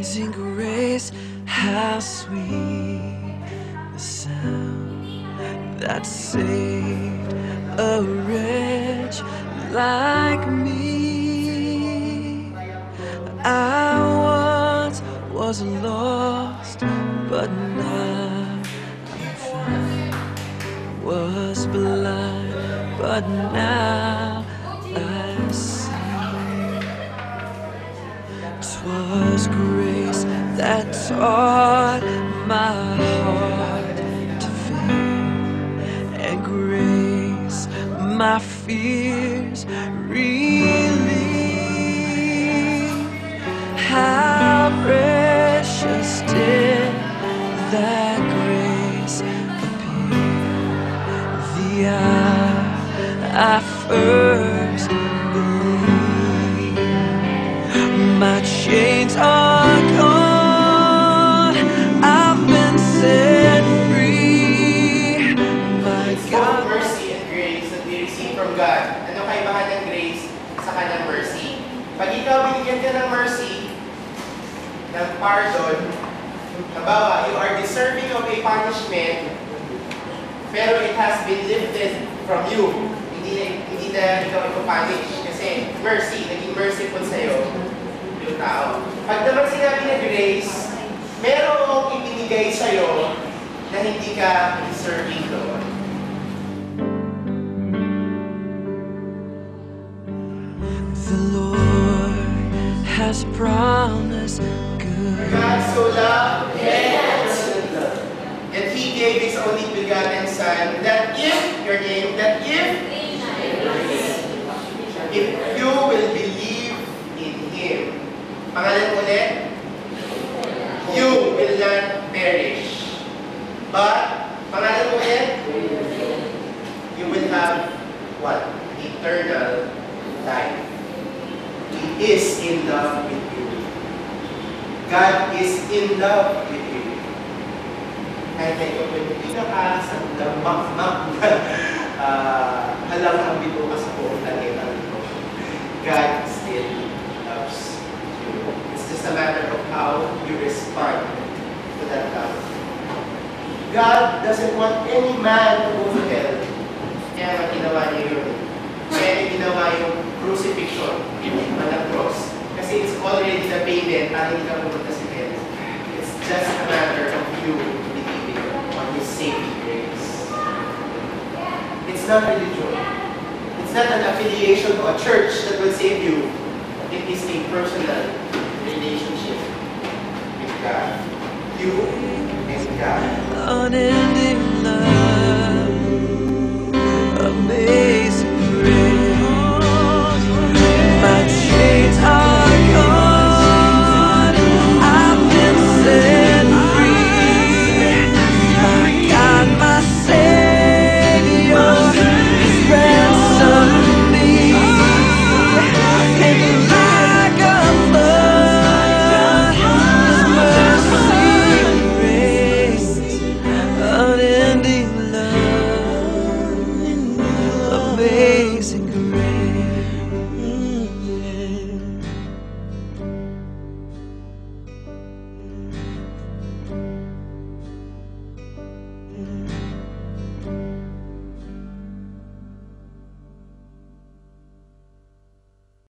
Amazing grace, how sweet the sound that saved a wretch like me. I once was lost, but now I'm found. Was blind, but now I see. 'Twas grace that taught my heart to fear, and grace my fears relieved. How precious did that grace appear the hour I first believed. My chains are gone, I've been set free. My God, mercy and grace that we receive from God. Ano kaibahan ng grace sa kanyang mercy? Pag ikaw binigyan ka ng mercy, ng pardon, halimbawa, you are deserving of a punishment, pero it has been lifted from you. Hindi na ikaw ipapunish. Kasi mercy, naging merciful sa'yo yung tao. Pag naman sinabi na grace, merong ibinigay sa'yo na hindi ka deserving doon. the Lord has promised good. God so loved that He gave His only begotten Son, that if you will believe in Him, pangalan ulit, you will not perish. But, pangalan ulit, you will have what? Eternal life. He is in love with you. God is in love with you. Kahit na ikaw pinipila ka sa damak-mak halang bito ka sa buong planeta nito, God still loves you. It's just a matter of how you respond to that love. God doesn't want any man to go to hell. Kaya nga ginawa niya yun. Kaya niya ginawa yung crucifixion on the cross. Kasi it's already the payment para hindi ka pumunta sa hell. It's just a matter of you believing on His saving grace. It's not religion. It's not an affiliation to a church that will save you. It is a personal relationship with God. You and God. Unending love, amazing